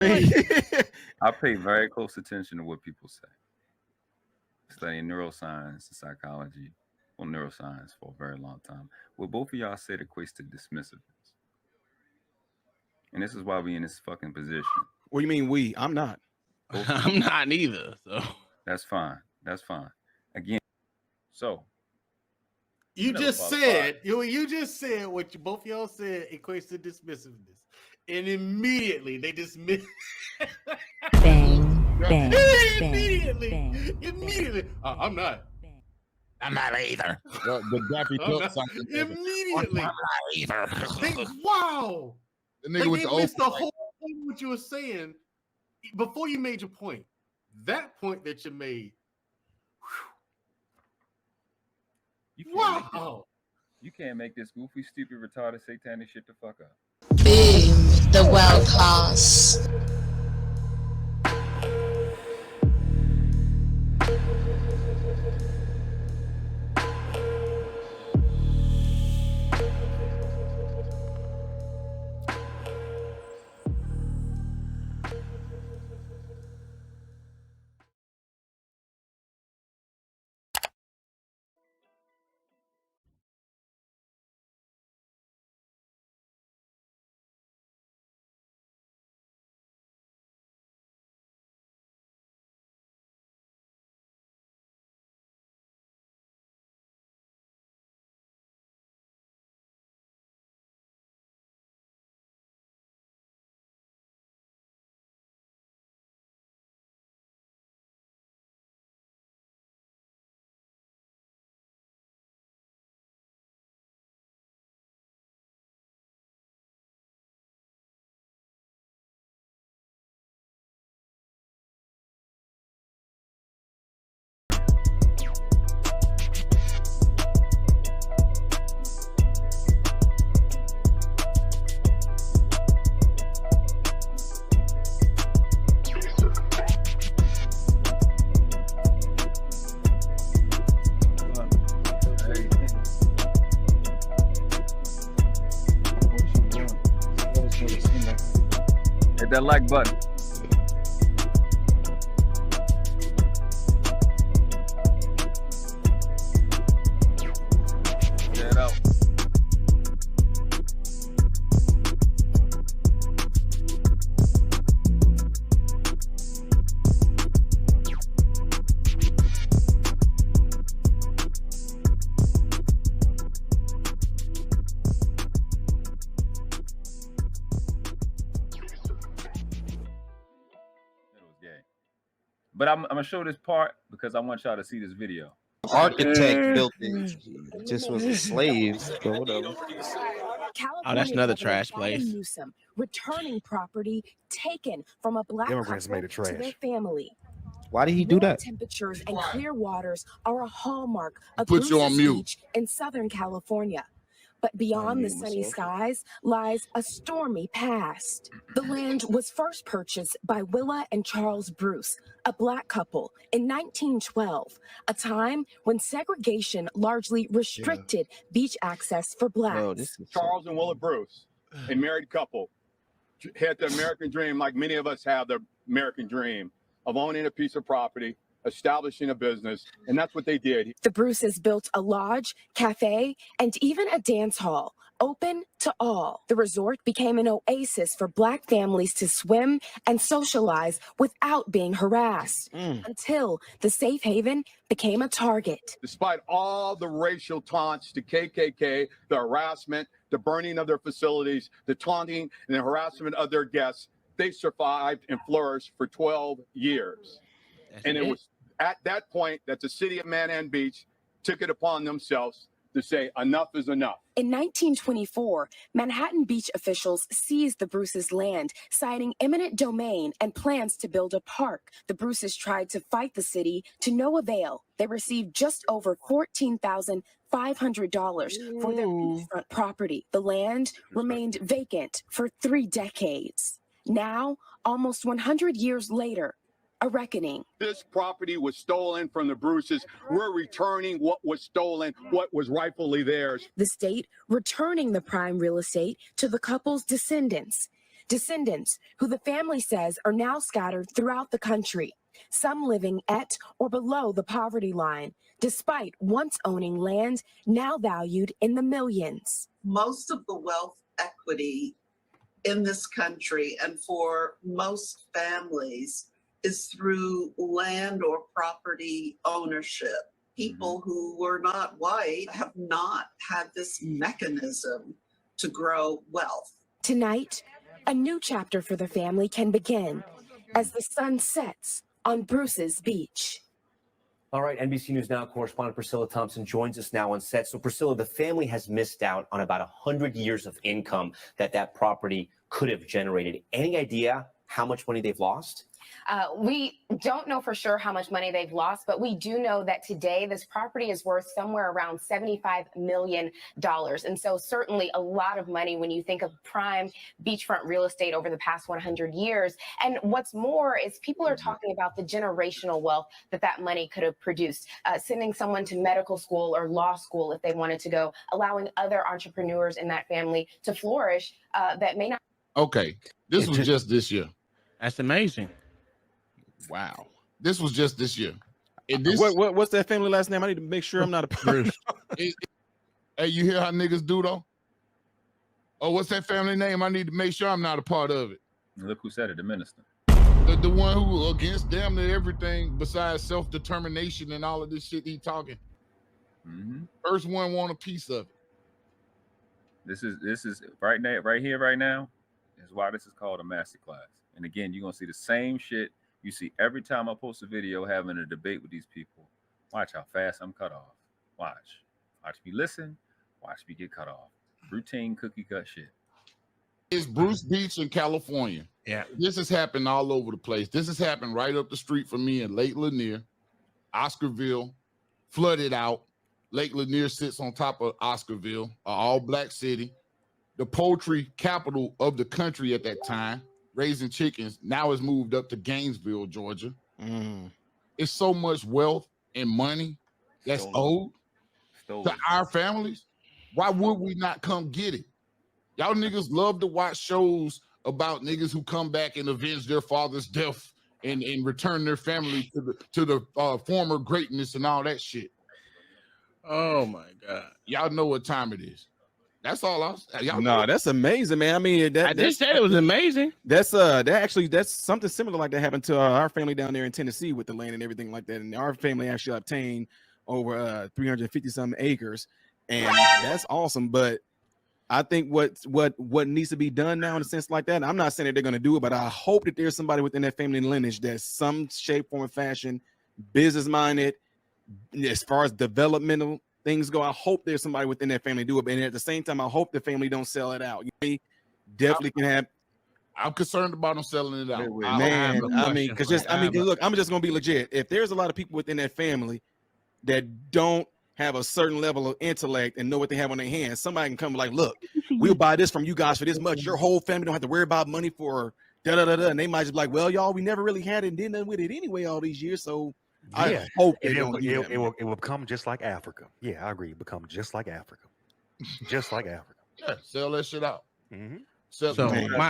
I pay very close attention to what people say. Studying neuroscience and psychology, well, neuroscience for a very long time. What both of y'all said equates to dismissiveness. And this is why we in this fucking position. What do you mean we? I'm not. I'm not either. So that's fine. That's fine. Again, so you just said what you both y'all said equates to dismissiveness, and immediately they dismiss. Bang, bang, immediately. I'm not. I'm not either. The Daffy Duck something. Immediately. I'm not either. Wow. The nigga with the missed the whole thing what you were saying before you made your point. That point that you made. Wow. You can't make this goofy, stupid, retarded, satanic shit the fuck up. Boom, the world class. Hit that like button. Get it out. But I'm gonna show this part because I want y'all to see this video. Architect built it. Just was a slave, but whatever. Oh, that's another trash place. Newsom, returning property taken from a black Immigrants made it couple to their trash. family. Why did he do that? Temperatures and clear waters are a hallmark of Put you on Bruce's mute. Beach in Southern California. But beyond the sunny skies lies a stormy past. The land was first purchased by Willa and Charles Bruce, a black couple, in 1912, a time when segregation largely restricted beach access for blacks. Charles and Willa Bruce, a married couple, had the American dream like many of us have the American dream of owning a piece of property, establishing a business, and that's what they did. The Bruces built a lodge, cafe, and even a dance hall, open to all. The resort became an oasis for black families to swim and socialize without being harassed, until the safe haven became a target. Despite all the racial taunts to KKK, the harassment, the burning of their facilities, the taunting and the harassment of their guests, they survived and flourished for 12 years. And it was at that point that the city of Manhattan Beach took it upon themselves to say enough is enough. In 1924, Manhattan Beach officials seized the Bruces' land, citing eminent domain and plans to build a park. The Bruces tried to fight the city to no avail. They received just over $14,500 for their beachfront property. The land remained vacant for 3 decades. Now, almost 100 years later, a reckoning. This property was stolen from the Bruces. We're returning what was stolen, what was rightfully theirs. The state returning the prime real estate to the couple's descendants. descendants who the family says are now scattered throughout the country, some living at or below the poverty line, despite once owning land now valued in the millions. Most of the wealth equity in this country and for most families is through land or property ownership. People who were not white have not had this mechanism to grow wealth. Tonight, a new chapter for the family can begin as the sun sets on Bruce's beach. All right, NBC News Now correspondent Priscilla Thompson joins us now on set. So Priscilla, the family has missed out on about 100 years of income that property could have generated. Any idea how much money they've lost? We don't know for sure how much money they've lost, but we do know that today this property is worth somewhere around $75 million. And so certainly a lot of money when you think of prime beachfront real estate over the past 100 years. And what's more is people are talking about the generational wealth that money could have produced, sending someone to medical school or law school if they wanted to go, allowing other entrepreneurs in that family to flourish that may not. Okay, this was just this year. That's amazing. Wow. This was just this year. And this, what's that family last name? I need to make sure I'm not a part. Hey, you hear how niggas do though? Oh, what's that family name? I need to make sure I'm not a part of it. Look who said it, the minister. The one who against damn near everything besides self-determination and all of this shit he talking. First one want a piece of it. This is right now, right here, right now, is why this is called a masterclass. And again, you're gonna see the same shit you see every time I post a video having a debate with these people. Watch how fast I'm cut off. Watch me listen. Watch me get cut off. Routine cookie cut shit. It's Bruce Beach in California. Yeah. This has happened all over the place. This has happened right up the street from me in Lake Lanier, Oscarville, flooded out. Lake Lanier sits on top of Oscarville, an all-black city, the poultry capital of the country at that time, raising chickens. Now it's moved up to Gainesville, Georgia. It's so much wealth and money that's owed to our families. Why would we not come get it? Y'all niggas love to watch shows about niggas who come back and avenge their father's death and return their family to the former greatness and all that shit. Oh my God. Y'all know what time it is. That's all I was. No, that's amazing, man. I mean, I just said it was amazing. That's something similar like that happened to our family down there in Tennessee with the land and everything like that. And our family actually obtained over 350 some acres, and that's awesome. But I think what needs to be done now in a sense like that, and I'm not saying that they're going to do it, but I hope that there's somebody within that family lineage that's some shape, form, or fashion, business minded, as far as developmental things go. I hope there's somebody within that family do it, and at the same time, I hope the family don't sell it out. You definitely can have. I'm concerned about them selling it out, man. I mean, because look, I'm just gonna be legit. If there's a lot of people within that family that don't have a certain level of intellect and know what they have on their hands, somebody can come like, look, we'll buy this from you guys for this much. Your whole family don't have to worry about money for da da da da. And they might just be like, well, y'all, we never really had it and did nothing with it anyway all these years. So I hope it will become just like Africa. Yeah, I agree. It become just like Africa. Just like Africa. Yeah, sell that shit out. So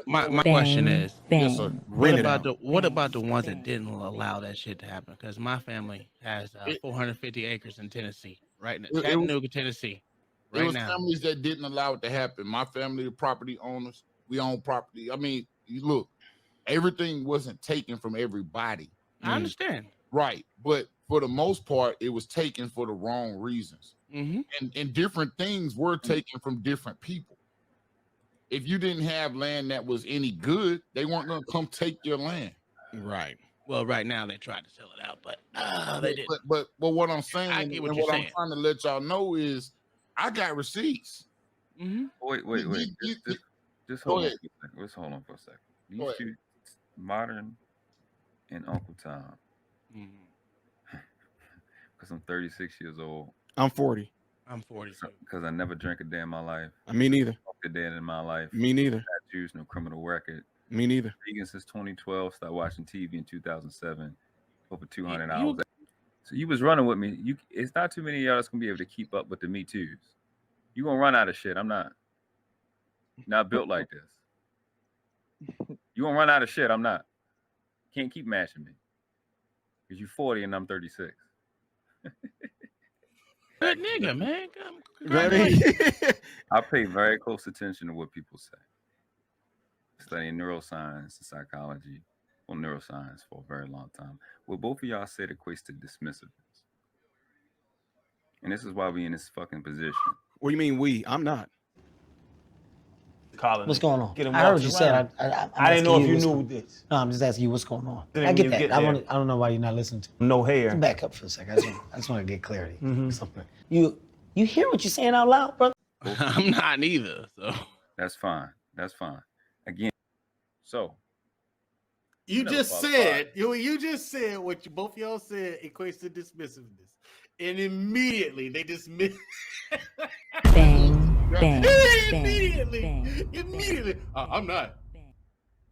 my question is, yes, sir. What about the ones that didn't allow that shit to happen? Because my family has 450 acres in Tennessee, right now, Chattanooga, Tennessee. There was families that didn't allow it to happen. My family, the property owners, we own property. I mean, look, everything wasn't taken from everybody. I understand. Right, but for the most part, it was taken for the wrong reasons, and different things were taken from different people. If you didn't have land that was any good, they weren't going to come take your land. Right. Well, right now they tried to sell it out, but they didn't. But what I'm saying, I get what and you're what saying. I'm trying to let y'all know is, I got receipts. Wait. Just hold on. Let's hold on for a second. These two, Modern and Uncle Tom. Because I'm 36 years old. I'm 40. I'm 40. Because I never drank a day in my life. Me neither. Smoked a day in my life. Me neither. Tattoos, no criminal record. Me neither. Vegan since 2012. Started watching TV in 2007. Over 200 hours. So you was running with me. It's not too many of y'all that's gonna be able to keep up with the Me Too's. You gonna run out of shit. I'm not built like this. You gonna run out of shit. I'm not. Can't keep matching me. Because you 40 and I'm 36. Good nigga, man. I pay very close attention to what people say. Studying neuroscience and psychology, well, neuroscience for a very long time. What both of y'all said equates to dismissiveness. And this is why we in this fucking position. What do you mean we? I'm not. Colin, what's going on? Get him I heard off you the said. line. I didn't know if you knew this. No, I'm just asking you what's going on. Didn't I get you that. get I there? don't know why you're not listening to. No hair. Just back up for a second. I just want to get clarity. Something. You hear what you're saying out loud, brother? I'm not either. So that's fine. That's fine. Again, so you just said what you both y'all said equates to dismissiveness, and immediately they dismiss. Bang, bang, immediately. I'm not.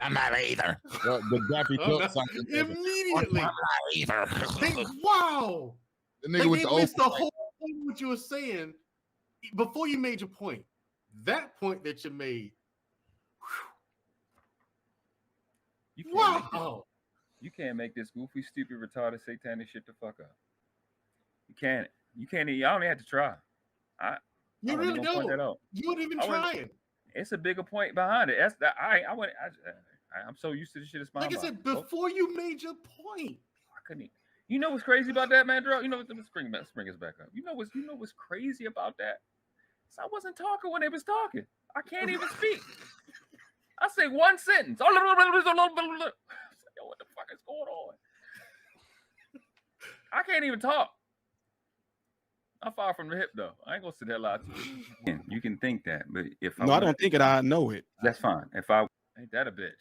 I'm not either. The Daffy Duck something. Immediately. I'm not either. Wow. The nigga with they missed the whole point of what you were saying before you made your point. That point that you made. Wow. You can't make this goofy, stupid, retarded, satanic shit the fuck up. You can't. You can't. I don't even have to try. You really don't. You weren't even trying. It's a bigger point behind it. That's that. I'm so used to this shit. It's my like I said before you made your point. I couldn't. Even, you know what's crazy about that, man, Drew? You know, let's bring us back up. You know what's crazy about that? So I wasn't talking when they was talking. I can't even speak. I say one sentence. Yo, what the fuck is going on? I can't even talk. I'm far from the hip though. I ain't gonna sit there lie to you. You can think that, but if I don't think it, I know it. That's fine. If I ain't that a bitch.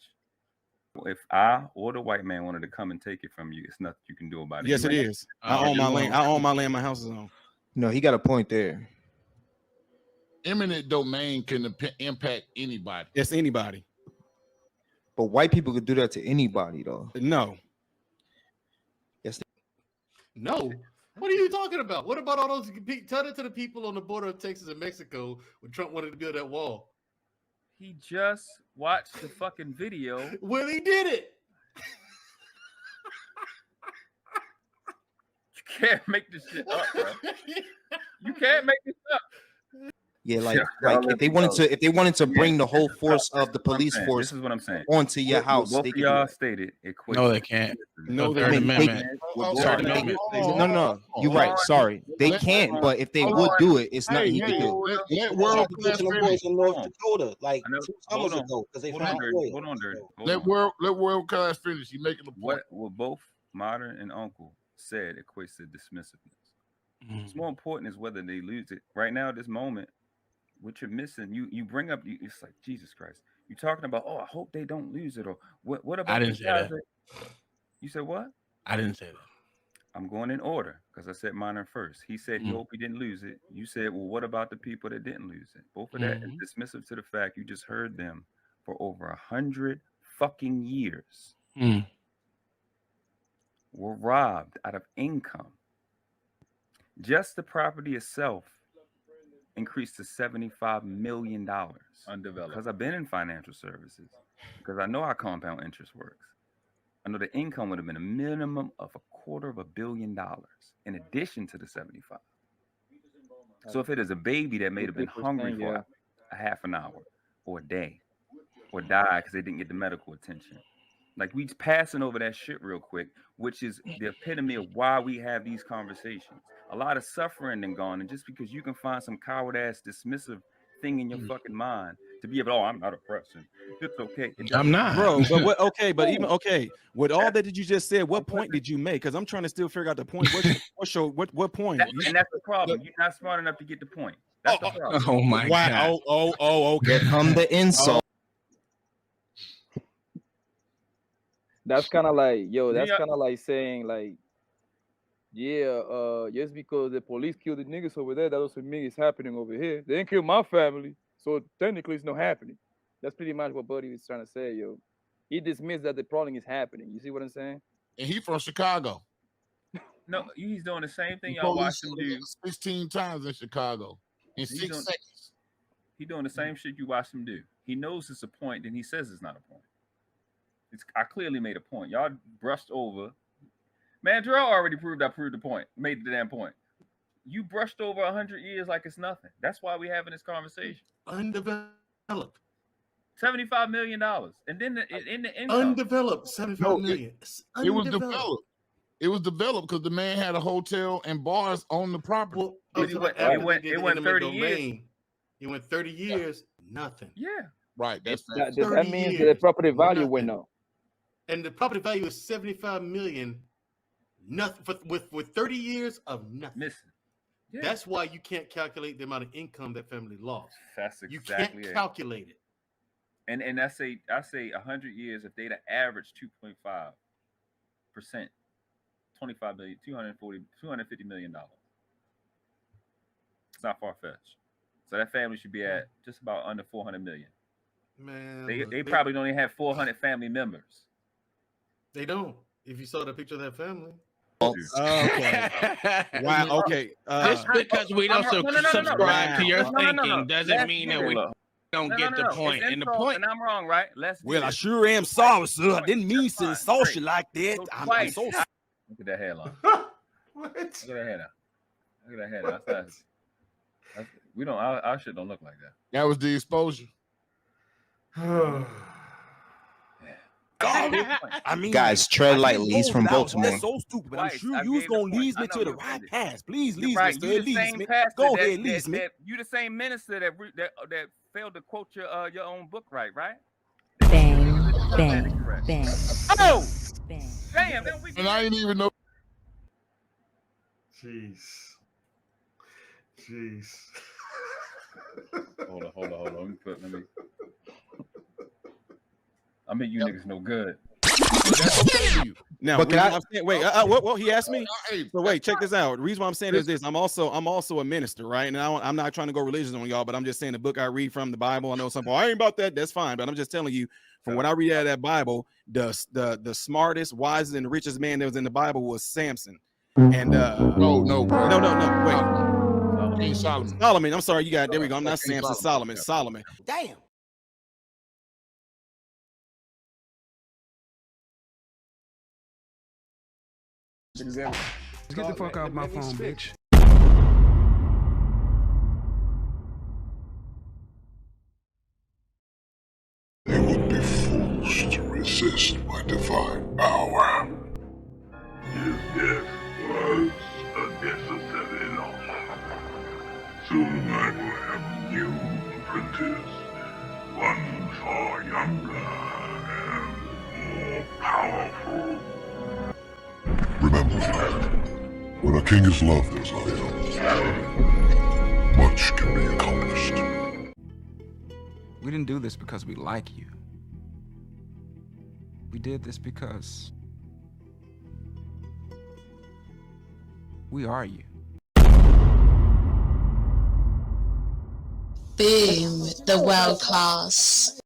If I or the white man wanted to come and take it from you, it's nothing you can do about it. Yes, it is. I own my land. I own my land. My house is on. No, he got a point there. Eminent domain can impact anybody. Yes, anybody. But white people could do that to anybody, though. No. Yes. No. What are you talking about? What about all those? Tell that to the people on the border of Texas and Mexico when Trump wanted to build that wall. He just watched the fucking video. When he did it. You can't make this shit up, bro. You can't make this up. Yeah, like if they wanted to bring the whole force of the police force, this is what I'm saying, onto your house. Both of y'all stated no, they can't. No, they can't. No. You're right. Sorry, they can't. But if they would do it, it's nothing he could do. Let world class finish. in North Dakota, like 2 summers ago, because they found oil. Hold on, Dirty. Let world class finish. You making the point. What both Modern and Uncle said equates to dismissiveness. What's more important is whether they lose it. Right now, at this moment, what you're missing, you bring up, it's like, Jesus Christ. You're talking about, oh, I hope they don't lose it. Or what about I didn't say that. You said what? I didn't say that. I'm going in order because I said Modern first. He said he hoped he didn't lose it. You said, well, what about the people that didn't lose it? Both of that is dismissive to the fact you just heard them for over 100 fucking years. Were robbed out of income. Just the property itself increased to $75 million. Undeveloped. Because I've been in financial services. Because I know how compound interest works. I know the income would have been a minimum of $250 million in addition to the 75. So if it is a baby that may have been hungry for a half an hour or a day or died because they didn't get the medical attention. Like, we passing over that shit real quick, which is the epitome of why we have these conversations. A lot of suffering and gone, and just because you can find some coward ass dismissive thing in your fucking mind to be able, oh, I'm not oppressing. It's okay. I'm not, bro. But what? Okay, but even okay. With all that you just said, what point did you make? Because I'm trying to still figure out the point. What point? And that's the problem. You're not smart enough to get the point. That's the problem. Oh my God. Okay. Get him the insult. That's kind of like, that's kind of like saying, like, just because the police killed the niggas over there, that doesn't mean it's happening over here. They didn't kill my family, so technically it's not happening. That's pretty much what Buddy was trying to say, yo. He dismissed that the problem is happening. You see what I'm saying? And he from Chicago. No, he's doing the same thing y'all watched him do 16 times in Chicago in 6 seconds. He's doing the same shit you watched him do. He knows it's a point, then he says it's not a point. I clearly made a point. Y'all brushed over. Man, Jarrell already proved I proved the point. Made the damn point. You brushed over 100 years like it's nothing. That's why we having this conversation. Undeveloped. $75 million, and then in the income. Undeveloped. 75 million. It was developed. It was developed because the man had a hotel and bars on the property. Well, it went 30 years. It went 30 years. Nothing. Yeah. Right. That means that the property value went up. And the property value is 75 million. Nothing with 30 years of nothing. Missing. Yeah. That's why you can't calculate the amount of income that family lost. That's exactly you can't calculate it. And I say 100 years, if they'd have averaged 2.5%, 25 million, $250 million. It's not far-fetched. So that family should be at just about under 400 million. Man, they probably don't even have 400 family members. They don't. If you saw the picture of that family. Okay. Wow. Okay. Just because we don't subscribe to your thinking doesn't mean that we don't get the point. And the point, and I'm wrong, right? I sure am sorry, sir. I didn't mean to insult you like that. I'm so sorry. Look at that hairline. What? Look at that hairline. Look at that hairline. We don't. Our shit don't look like that. That was the exposure. I mean, guys, tread lightly. He's from Baltimore. That's so stupid, but I'm sure you was gonna lead me to the right path. Please, lead right. me. Go ahead, lead me. You the same minister that failed to quote your own book right? Bang, bang, bang. Oh, bang. Damn! And I didn't even know. Jeez. Hold on. Let me. I mean, you niggas no good. Now, but what he asked me. So wait, check this out. The reason why I'm saying is this: I'm also a minister, right? And I'm not trying to go religious on y'all, but I'm just saying the book I read from the Bible. I know some people, I ain't about that. That's fine, but I'm just telling you from what I read out of that Bible, the smartest, wisest, and richest man that was in the Bible was Samson. And no, wait, King Solomon. Solomon. I'm sorry, you got it. There we go. I'm not Samson. Solomon. Damn. Let's get the fuck off my phone, bitch. They would be fools to resist my divine power. His death was a necessary loss. Soon I will have a new apprentice, one far younger and more powerful. Remember, when a king is loved as I am, much can be accomplished. We didn't do this because we like you. We did this because we are you. Boom, the world class.